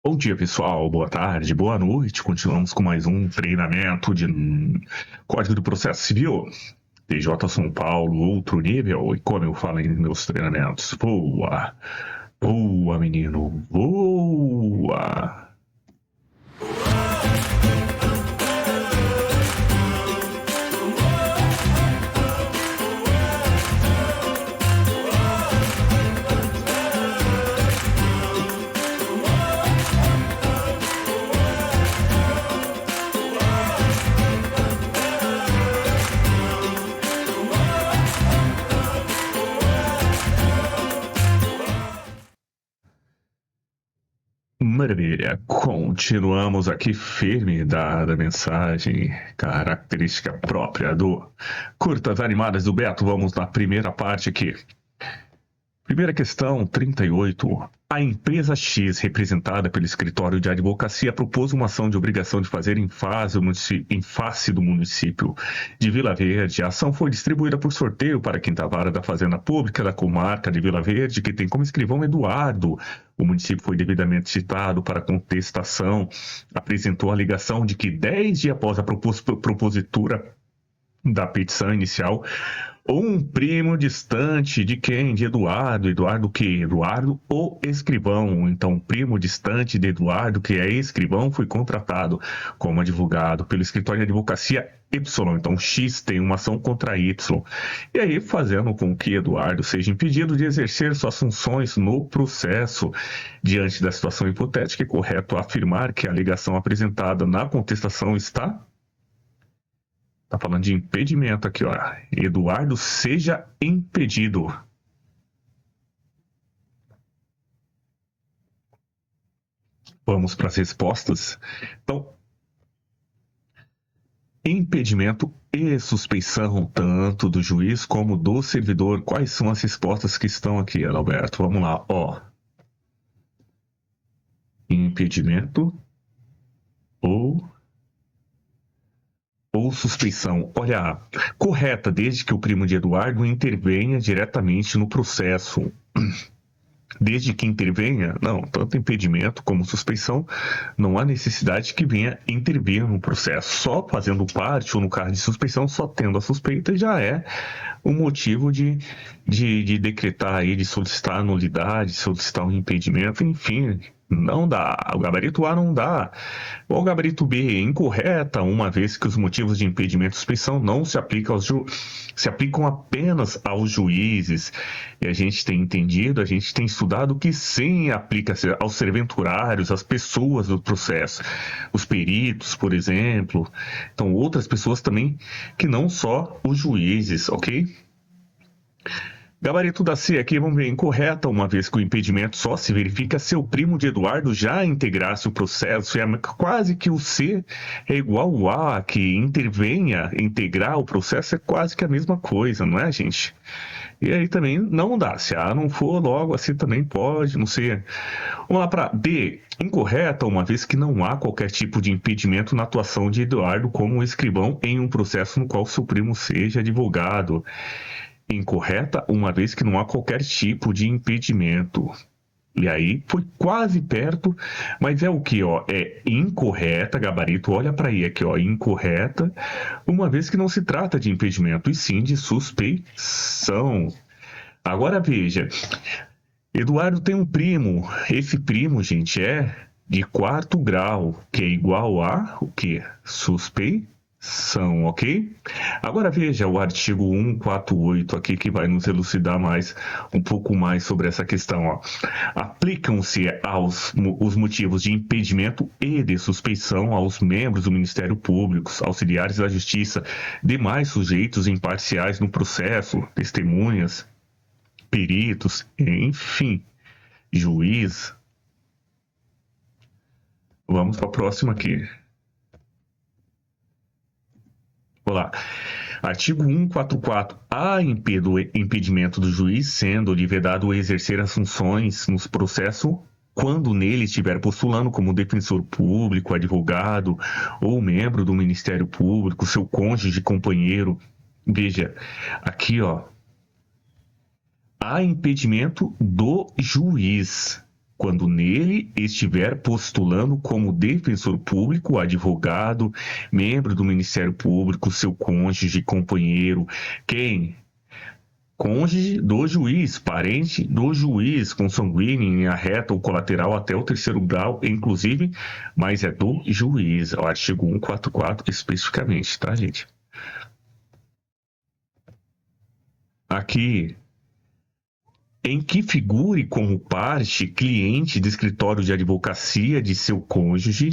Bom dia, pessoal. Boa tarde, boa noite. Continuamos com mais um treinamento de Código do Processo Civil. TJ São Paulo, outro nível. E como eu falo em meus treinamentos, voa. Voa, menino. Voa. Maravilha. Continuamos aqui firme da mensagem característica própria do Curtas Animadas do Beto. Vamos na primeira parte aqui. Primeira questão, 38. A empresa X, representada pelo escritório de advocacia, propôs uma ação de obrigação de fazer em face do município de Vila Verde. A ação foi distribuída por sorteio para a Quinta Vara da Fazenda Pública da comarca de Vila Verde, que tem como escrivão Eduardo. O município foi devidamente citado para contestação. Apresentou a alegação de que 10 dias após a propositura da petição inicial, um primo distante de quem? De Eduardo. Eduardo o quê? Eduardo, o escrivão. Então, primo distante de Eduardo, que é escrivão, foi contratado como advogado pelo escritório de advocacia Y. Então, X tem uma ação contra Y. E aí, fazendo com que Eduardo seja impedido de exercer suas funções no processo. Diante da situação hipotética, é correto afirmar que a alegação apresentada na contestação está... Tá falando de impedimento aqui, ó. Eduardo seja impedido. Vamos para as respostas. Então, impedimento e suspeição, tanto do juiz como do servidor. Quais são as respostas que estão aqui, Alberto? Vamos lá, ó. Impedimento ou suspeição. Olha, correta, desde que o primo de Eduardo intervenha diretamente no processo. Desde que intervenha, não, tanto impedimento como suspeição, não há necessidade que venha intervir no processo. Só fazendo parte, ou no caso de suspeição, só tendo a suspeita, já é um motivo de decretar aí, de solicitar a nulidade, solicitar um impedimento, enfim. Não dá. O gabarito A não dá. O gabarito B é incorreta, uma vez que os motivos de impedimento e suspeição não se aplicam se aplicam apenas aos juízes. E a gente tem entendido, a gente tem estudado que sim aplica-se aos serventuários, às pessoas do processo, os peritos, por exemplo. Então, outras pessoas também que não só os juízes, ok? Gabarito da C aqui, vamos ver, incorreta, uma vez que o impedimento só se verifica se o primo de Eduardo já integrasse o processo. É quase que o C é igual ao A, que intervenha, integrar o processo é quase que a mesma coisa, não é, gente? E aí também não dá. Se A não for, logo assim também pode, não sei. Vamos lá para D. Incorreta, uma vez que não há qualquer tipo de impedimento na atuação de Eduardo como escrivão em um processo no qual seu primo seja advogado. Incorreta, uma vez que não há qualquer tipo de impedimento. E aí foi quase perto, mas é o que, ó? É incorreta, gabarito, olha para aí aqui, ó, incorreta, uma vez que não se trata de impedimento, e sim de suspeição. Agora veja, Eduardo tem um primo, esse primo, gente, é de 4º grau, que é igual a o quê? Suspeição, ok? Agora veja o artigo 148 aqui, que vai nos elucidar um pouco mais sobre essa questão, ó. Aplicam-se os motivos de impedimento e de suspeição aos membros do Ministério Público, auxiliares da Justiça, demais sujeitos imparciais no processo, testemunhas, peritos, enfim, juiz. Vamos para a próxima aqui. Olá. Artigo 144. Há impedimento do juiz, sendo-lhe vedado exercer as funções nos processos quando nele estiver postulando como defensor público, advogado ou membro do Ministério Público, seu cônjuge, companheiro. Veja, aqui, ó. Há impedimento do juiz. quando nele estiver postulando como defensor público, advogado, membro do Ministério Público, seu cônjuge, companheiro, quem? Cônjuge do juiz, parente do juiz, consanguíneo, em linha reta ou colateral até o terceiro grau, inclusive, mas é do juiz, o artigo 144 especificamente, tá, gente? Aqui, em que figure como parte cliente de escritório de advocacia de seu cônjuge,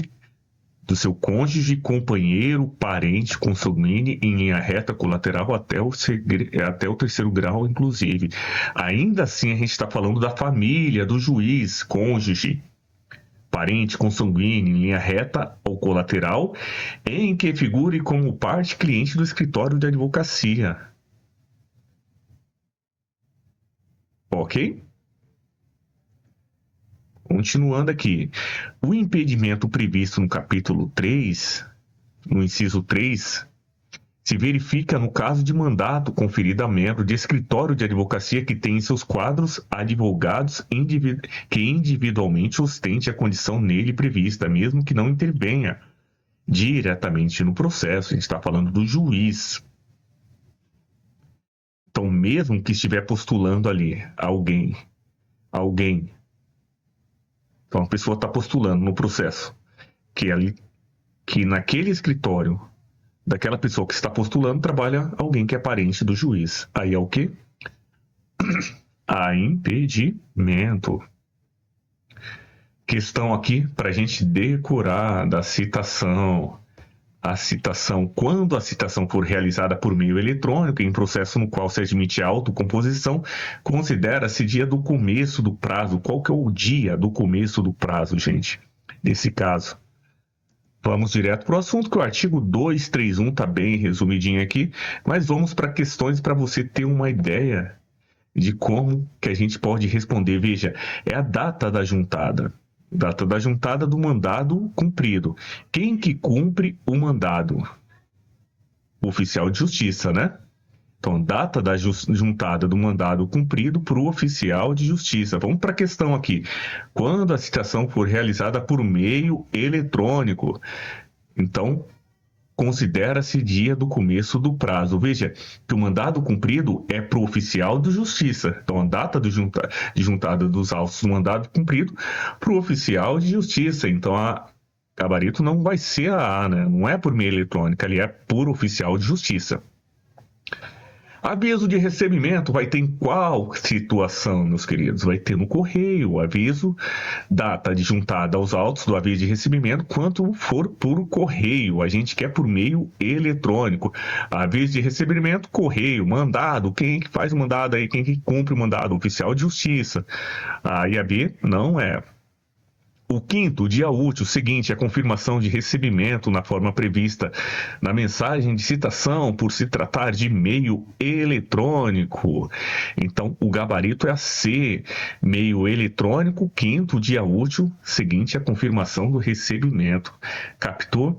do seu cônjuge, companheiro, parente, consanguíneo, em linha reta colateral até o terceiro grau, inclusive. Ainda assim, a gente está falando da família, do juiz, cônjuge, parente, consanguíneo, em linha reta ou colateral, em que figure como parte cliente do escritório de advocacia. Ok? Continuando aqui. O impedimento previsto no capítulo 3, no inciso 3, se verifica no caso de mandato conferido a membro de escritório de advocacia que tem em seus quadros advogados que individualmente ostente a condição nele prevista, mesmo que não intervenha diretamente no processo. A gente está falando do juiz. Então, mesmo que estiver postulando ali alguém, então a pessoa está postulando no processo, que naquele escritório daquela pessoa que está postulando trabalha alguém que é parente do juiz. Aí é o quê? A impedimento. Questão aqui para a gente decorar da citação. A citação, quando a citação for realizada por meio eletrônico, em processo no qual se admite a autocomposição, considera-se dia do começo do prazo. Qual que é o dia do começo do prazo, gente? Nesse caso. Vamos direto para o assunto, que o artigo 231 está bem resumidinho aqui, mas vamos para questões para você ter uma ideia de como que a gente pode responder. Veja, é a data da juntada. Data da juntada do mandado cumprido. Quem que cumpre o mandado? O oficial de justiça, né? Então, data da juntada do mandado cumprido para o oficial de justiça. Vamos para a questão aqui. Quando a citação for realizada por meio eletrônico, então, considera-se dia do começo do prazo. Veja que o mandado cumprido é para o oficial de justiça. Então, a data de juntada dos autos do mandado cumprido para o oficial de justiça. Então, a gabarito não vai ser a A, né? Não é por meio eletrônico, ele é por oficial de justiça. Aviso de recebimento vai ter em qual situação, meus queridos? Vai ter no correio o aviso, data de juntada aos autos do aviso de recebimento, quanto for por correio. A gente quer por meio eletrônico. Aviso de recebimento, correio, mandado. Quem que faz o mandado aí? Quem que cumpre o mandado? Oficial de justiça. Aí a B não é. O quinto dia útil seguinte à confirmação de recebimento na forma prevista na mensagem de citação, por se tratar de meio eletrônico. Então, o gabarito é a C, meio eletrônico, quinto dia útil seguinte à confirmação do recebimento. Captou?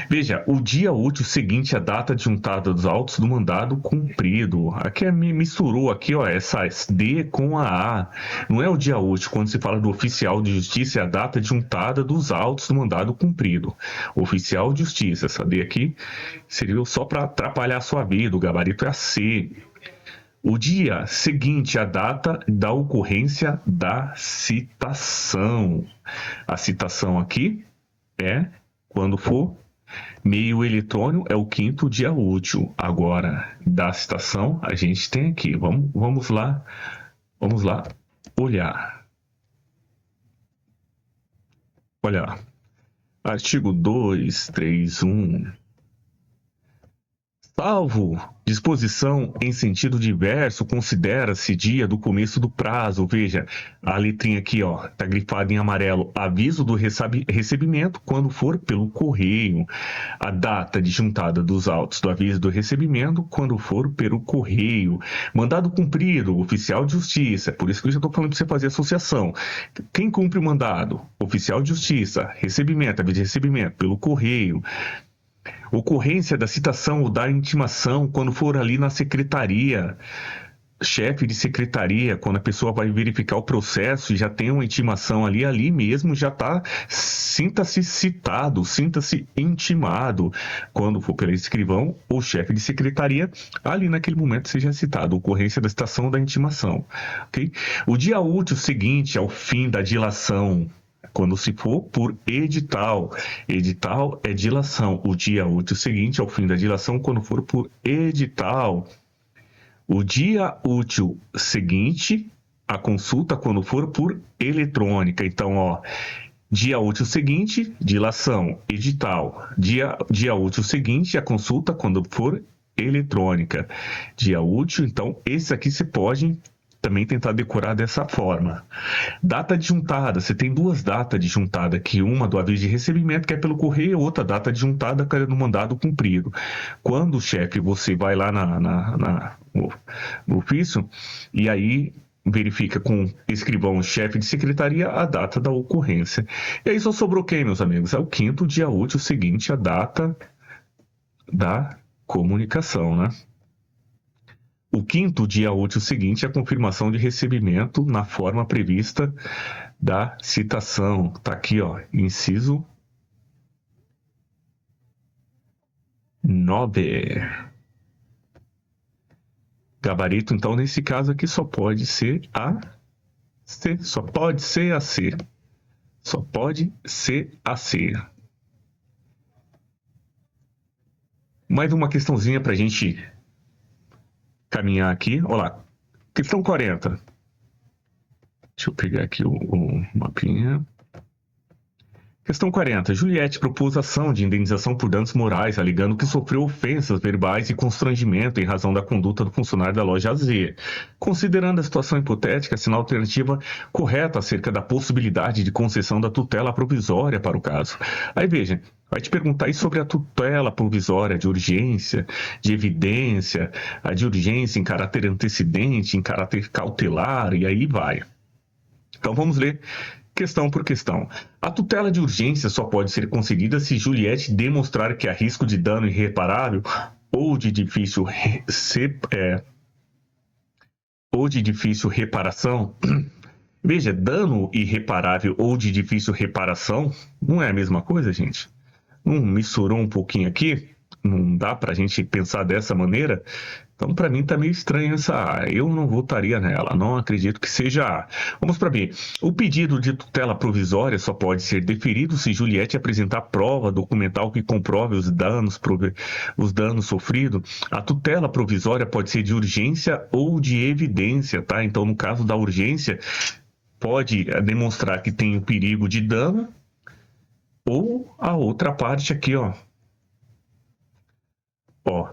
Veja, o dia útil seguinte à data de juntada dos autos do mandado cumprido. Aqui misturou aqui, ó, essa D com a A. Não é o dia útil, quando se fala do oficial de justiça, é a data de juntada dos autos do mandado cumprido. Oficial de justiça, essa D aqui serviu só para atrapalhar a sua vida, o gabarito é a C. O dia seguinte à data da ocorrência da citação. A citação aqui é quando for meio eletrônico, é o quinto dia útil. Agora, da citação, a gente tem aqui. Vamos lá olhar. Olha, artigo 231. Salvo disposição em sentido diverso, considera-se dia do começo do prazo. Veja, a letrinha aqui, ó, tá grifada em amarelo. Aviso do recebimento quando for pelo correio. A data de juntada dos autos do aviso do recebimento quando for pelo correio. Mandado cumprido, oficial de justiça. Por isso que eu já estou falando para você fazer associação. Quem cumpre o mandado? Oficial de justiça. Recebimento, aviso de recebimento pelo correio. Ocorrência da citação ou da intimação quando for ali na secretaria. chefe de secretaria, quando a pessoa vai verificar o processo e já tem uma intimação ali mesmo já está, sinta-se citado, sinta-se intimado. Quando for pelo escrivão ou chefe de secretaria, ali naquele momento seja citado, ocorrência da citação da intimação. Okay? O dia útil seguinte ao fim da dilação, quando se for por edital. Edital é dilação. O dia útil seguinte ao fim da dilação, quando for por edital. O dia útil seguinte à consulta, quando for por eletrônica. Então, dia útil seguinte, dilação, edital. Dia útil seguinte à consulta, quando for eletrônica. Dia útil, então, esse aqui você pode também tentar decorar dessa forma. Data adjuntada, você tem duas datas adjuntadas aqui, uma do aviso de recebimento, que é pelo correio, outra data adjuntada, que é no mandado cumprido. Quando o chefe, você vai lá no ofício, e aí verifica com escrivão, chefe de secretaria, a data da ocorrência. E aí só sobrou quem, meus amigos? É o quinto dia útil seguinte, a data da comunicação, né? O quinto dia útil seguinte é a confirmação de recebimento na forma prevista da citação. Tá aqui, inciso 9. Gabarito, então, nesse caso aqui só pode ser a C. Só pode ser a C. Só pode ser a C. Mais uma questãozinha para a gente caminhar aqui. Olha lá. Questão 40. Deixa eu pegar aqui o mapinha. Questão 40. Juliette propôs ação de indenização por danos morais, alegando que sofreu ofensas verbais e constrangimento em razão da conduta do funcionário da loja Z. Considerando a situação hipotética, assinala a alternativa correta acerca da possibilidade de concessão da tutela provisória para o caso. Aí veja, vai te perguntar aí sobre a tutela provisória de urgência, de evidência, a de urgência em caráter antecedente, em caráter cautelar, e aí vai. Então vamos ler questão por questão. A tutela de urgência só pode ser concedida se Juliette demonstrar que há risco de dano irreparável ou de difícil reparação. Veja, dano irreparável ou de difícil reparação não é a mesma coisa, gente? Não misturou um pouquinho aqui? Não dá para a gente pensar dessa maneira? Então, para mim, tá meio estranho essa A. Eu não votaria nela, não acredito que seja A. Vamos para B. O pedido de tutela provisória só pode ser deferido se Juliette apresentar prova documental que comprove os danos sofridos. A tutela provisória pode ser de urgência ou de evidência, tá? Então, no caso da urgência, pode demonstrar que tem o perigo de dano, ou a outra parte aqui,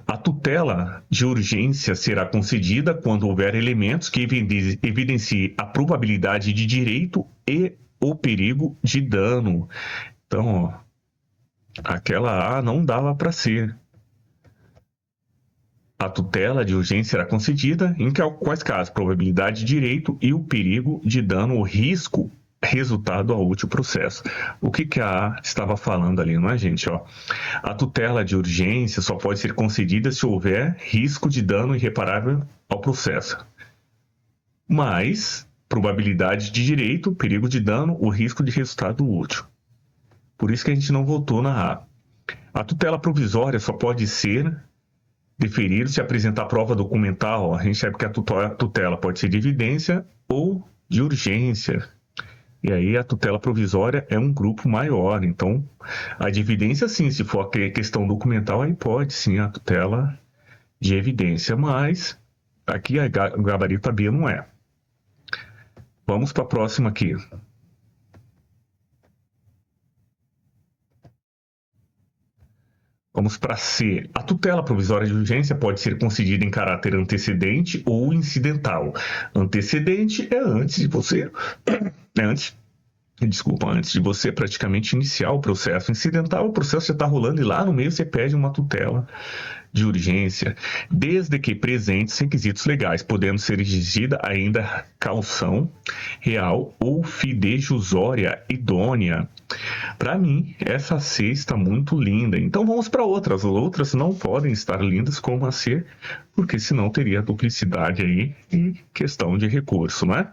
a tutela de urgência será concedida quando houver elementos que evidenciem a probabilidade de direito e o perigo de dano. Então, aquela A não dava para ser. A tutela de urgência será concedida em quais casos? Probabilidade de direito e o perigo de dano, o risco resultado ao útil processo. O que a A estava falando ali, não é, gente? A tutela de urgência só pode ser concedida se houver risco de dano irreparável ao processo. Mas, probabilidade de direito, perigo de dano, o risco de resultado útil. Por isso que a gente não votou na A. A tutela provisória só pode ser deferida se apresentar prova documental. A gente sabe que a tutela pode ser de evidência ou de urgência. E aí a tutela provisória é um grupo maior. Então, a de evidência, sim, se for a questão documental, aí pode sim a tutela de evidência. Mas aqui o gabarito B não é. Vamos para a próxima aqui. Vamos para C. A tutela provisória de urgência pode ser concedida em caráter antecedente ou incidental. Antecedente é antes de você... antes de você praticamente iniciar o processo. Incidental, o processo já está rolando e lá no meio você pede uma tutela de urgência, desde que presentes requisitos legais, podendo ser exigida ainda caução real ou fidejussória idônea. Para mim, essa C está muito linda. Então vamos para outras. Outras não podem estar lindas como a C, porque senão teria duplicidade aí em questão de recurso, né?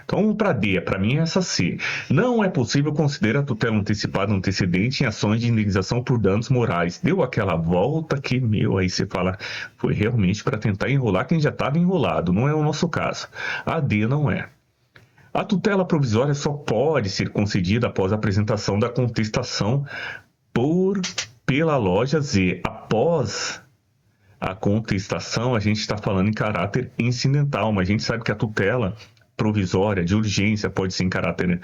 Então vamos para D. Para mim, essa C. Não é possível considerar a tutela antecipada antecedente em ações de indenização por danos morais. Deu aquela volta que, aí você fala, foi realmente para tentar enrolar quem já estava enrolado. Não é o nosso caso. A D não é. A tutela provisória só pode ser concedida após a apresentação da contestação pela loja Z. Após a contestação, a gente está falando em caráter incidental, mas a gente sabe que a tutela provisória de urgência pode ser em caráter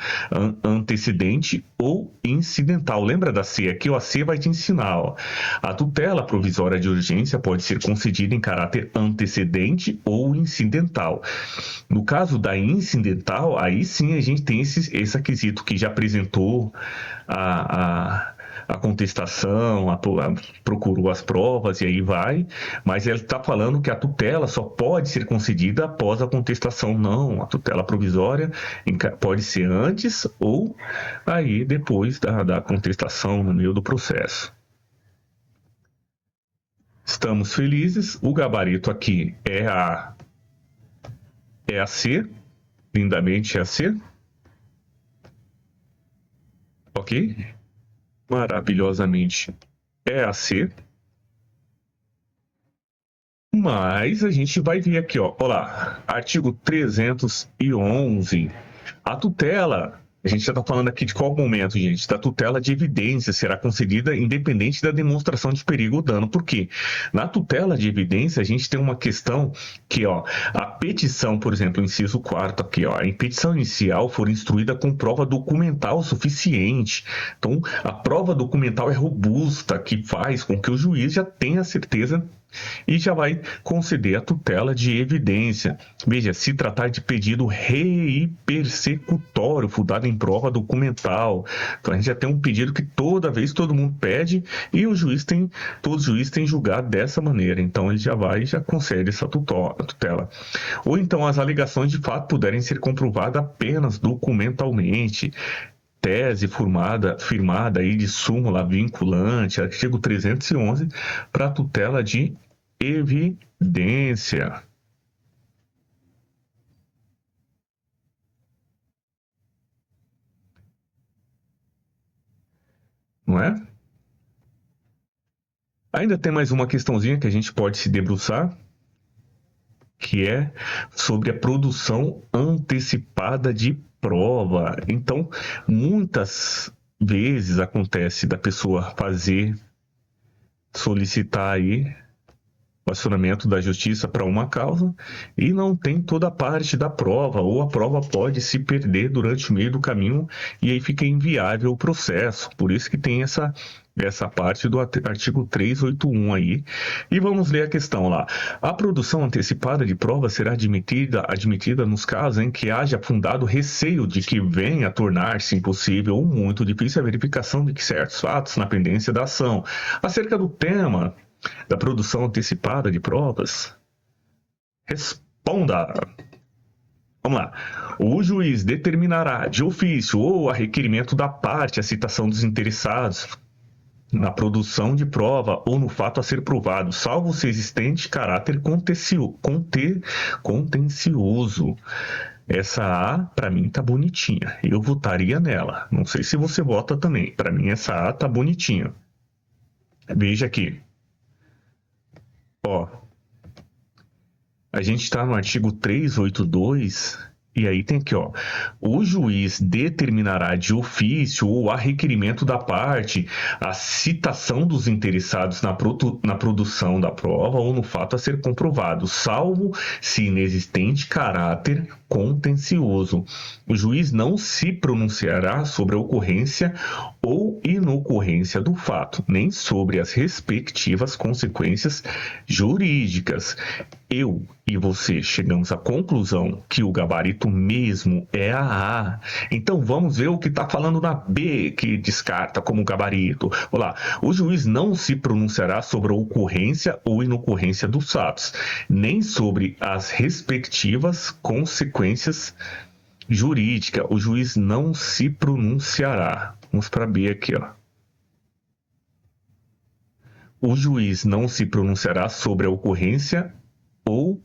antecedente ou incidental. Lembra da C? Aqui a C vai te ensinar. Ó. A tutela provisória de urgência pode ser concedida em caráter antecedente ou incidental. No caso da incidental, aí sim a gente tem esse aquisito que já apresentou a contestação, procurou as provas e aí vai, mas ele está falando que a tutela só pode ser concedida após a contestação. Não, a tutela provisória pode ser antes ou aí depois da contestação no meio do processo. Estamos felizes, o gabarito aqui é a C, lindamente é a C, ok? Maravilhosamente é a C. Mas a gente vai ver aqui, ó lá, artigo 311. A tutela, a gente já está falando aqui de qual momento, gente? Da tutela de evidência será concedida independente da demonstração de perigo ou dano. Por quê? Na tutela de evidência, a gente tem uma questão que, ó, a petição, por exemplo, inciso 4º aqui, ó, a petição inicial for instruída com prova documental suficiente. Então, a prova documental é robusta, que faz com que o juiz já tenha certeza e já vai conceder a tutela de evidência. Veja, se tratar de pedido reipersecutório, fundado em prova documental. Então a gente já tem um pedido que toda vez todo mundo pede e todo juiz tem julgado dessa maneira. Então ele já vai e já concede essa tutela. Ou então as alegações de fato puderem ser comprovadas apenas documentalmente. Tese firmada aí de súmula vinculante, artigo 311, para tutela de evidência. Não é? Ainda tem mais uma questãozinha que a gente pode se debruçar, que é sobre a produção antecipada de prova. Então, muitas vezes acontece da pessoa solicitar aí o acionamento da justiça para uma causa e não tem toda a parte da prova, ou a prova pode se perder durante o meio do caminho e aí fica inviável o processo. Por isso que tem essa parte do artigo 381 aí. E vamos ler a questão lá. A produção antecipada de prova será admitida nos casos em que haja fundado receio de que venha a tornar-se impossível ou muito difícil a verificação de que certos fatos na pendência da ação. Acerca do tema da produção antecipada de provas, responda. Vamos lá. O juiz determinará de ofício ou a requerimento da parte a citação dos interessados na produção de prova ou no fato a ser provado, salvo se existente caráter contencioso. Essa A, para mim, tá bonitinha. Eu votaria nela. Não sei se você vota também. Para mim, essa A tá bonitinha. Veja aqui. Ó, a gente está no artigo 382 e aí tem aqui, ó, o juiz determinará de ofício ou a requerimento da parte a citação dos interessados na produção da prova ou no fato a ser comprovado, salvo se inexistente caráter contencioso. O juiz não se pronunciará sobre a ocorrência ou inocorrência do fato, nem sobre as respectivas consequências jurídicas. Eu e você chegamos à conclusão que o gabarito mesmo é a A. Então vamos ver o que está falando na B, que descarta como gabarito. Olá, o juiz não se pronunciará sobre a ocorrência ou inocorrência dos fatos, nem sobre as respectivas consequências jurídicas. O juiz não se pronunciará. Vamos para B aqui, ó. O juiz não se pronunciará sobre a ocorrência ou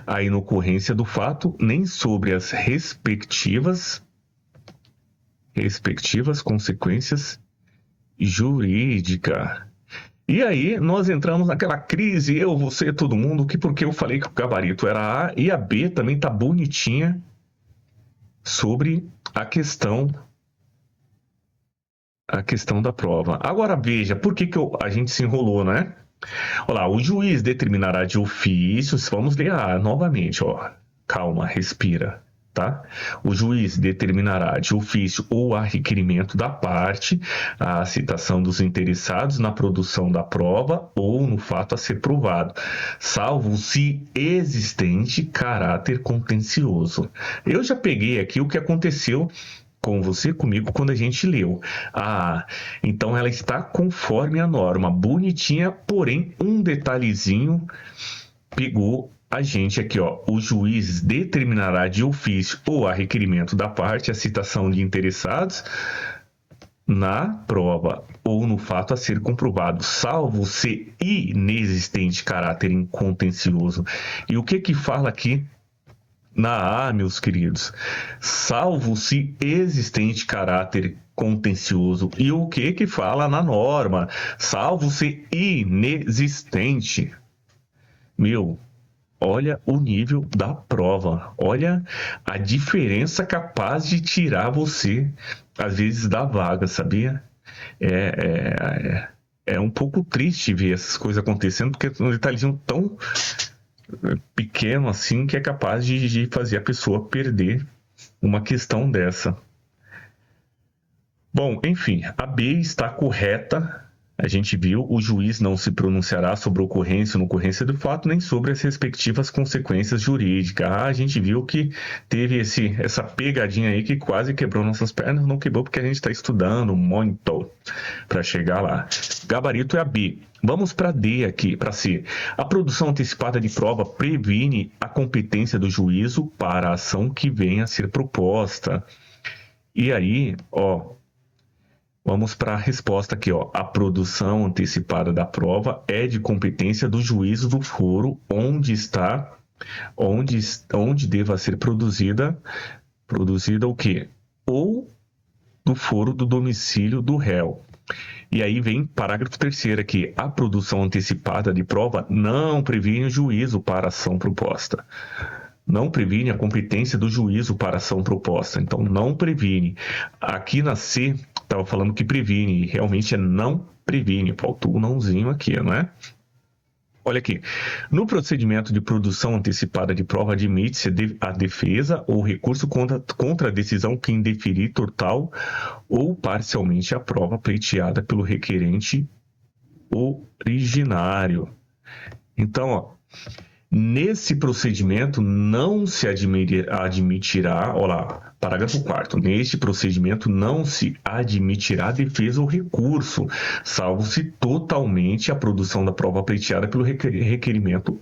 a inocorrência do fato, nem sobre as respectivas consequências jurídicas. E aí nós entramos naquela crise, eu, você, todo mundo, que porque eu falei que o gabarito era A e a B também tá bonitinha sobre a questão da prova. Agora veja, por que a gente se enrolou, né? Olha lá, o juiz determinará de ofício, vamos ler novamente, ó. Calma, respira, tá? O juiz determinará de ofício ou a requerimento da parte a citação dos interessados na produção da prova ou no fato a ser provado, salvo se existente caráter contencioso. Eu já peguei aqui o que aconteceu com você, comigo, quando a gente leu. Então ela está conforme a norma, bonitinha, porém um detalhezinho pegou a gente aqui, ó. O juiz determinará de ofício ou a requerimento da parte a citação de interessados na prova ou no fato a ser comprovado, salvo se inexistente caráter contencioso. E o que fala aqui na A, meus queridos? Salvo se existente caráter contencioso. E o que fala na norma? Salvo se inexistente. Olha o nível da prova. Olha a diferença capaz de tirar você, às vezes, da vaga, sabia? É um pouco triste ver essas coisas acontecendo, porque é um detalhezinho tão pequeno assim que é capaz de fazer a pessoa perder uma questão dessa. Bom, enfim, a B está correta. A gente viu, o juiz não se pronunciará sobre ocorrência ou inocorrência do fato, nem sobre as respectivas consequências jurídicas. A gente viu que teve essa pegadinha aí que quase quebrou nossas pernas. Não quebrou porque a gente está estudando muito para chegar lá. Gabarito é a B. Vamos para D aqui, para C. A produção antecipada de prova previne a competência do juízo para a ação que venha a ser proposta. E aí, vamos para a resposta aqui, ó. A produção antecipada da prova é de competência do juízo do foro onde deva ser produzida o quê? Ou do foro do domicílio do réu. E aí vem parágrafo 3º aqui. A produção antecipada de prova não previne o juízo para a ação proposta. Não previne a competência do juízo para a ação proposta. Então, não previne. Aqui na C, estava falando que previne. E realmente não previne. Faltou um nãozinho aqui, não é? Olha aqui. No procedimento de produção antecipada de prova, admite-se a defesa ou recurso contra a decisão que indeferir total ou parcialmente a prova pleiteada pelo requerente originário. Então, nesse procedimento não se admitirá, olha lá, parágrafo 4º, neste procedimento não se admitirá defesa ou recurso, salvo se totalmente a produção da prova pleiteada pelo requerimento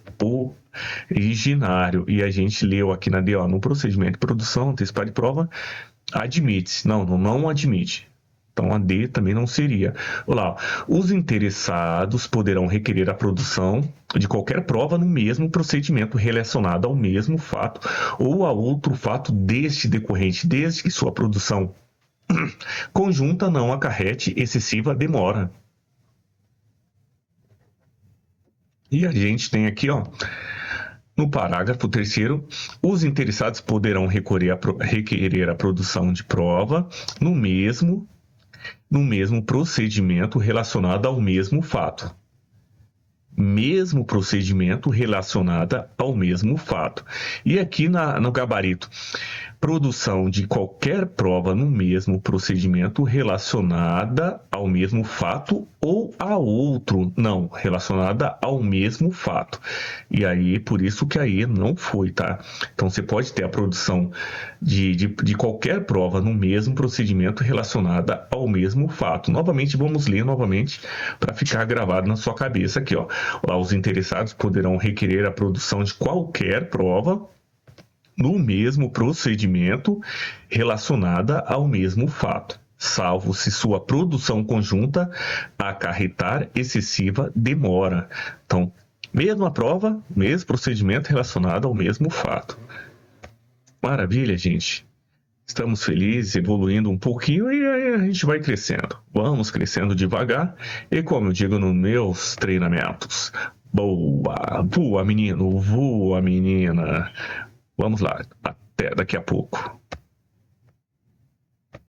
originário. E a gente leu aqui na D, no procedimento de produção antecipada de prova, admite-se. Não admite. Então, a D também não seria. Olha lá, os interessados poderão requerer a produção de qualquer prova no mesmo procedimento relacionado ao mesmo fato ou a outro fato deste decorrente, desde que sua produção conjunta não acarrete excessiva demora. E a gente tem aqui, no parágrafo 3º, os interessados poderão requerer a produção de prova no mesmo procedimento relacionado ao mesmo fato. Mesmo procedimento relacionado ao mesmo fato. E aqui no gabarito, produção de qualquer prova no mesmo procedimento relacionada ao mesmo fato ou a outro. Não, relacionada ao mesmo fato. E aí, por isso que aí não foi, tá? Então, você pode ter a produção de qualquer prova no mesmo procedimento relacionada ao mesmo fato. Novamente, vamos ler novamente para ficar gravado na sua cabeça aqui, ó. Lá, os interessados poderão requerer a produção de qualquer prova no mesmo procedimento relacionada ao mesmo fato. salvo se sua produção conjunta acarretar excessiva demora. Então, mesma prova, mesmo procedimento relacionado ao mesmo fato. Maravilha, gente. Estamos felizes, evoluindo um pouquinho e aí a gente vai crescendo. Vamos crescendo devagar e, como eu digo nos meus treinamentos, boa, voa menino, voa menina. Vamos lá, até daqui a pouco.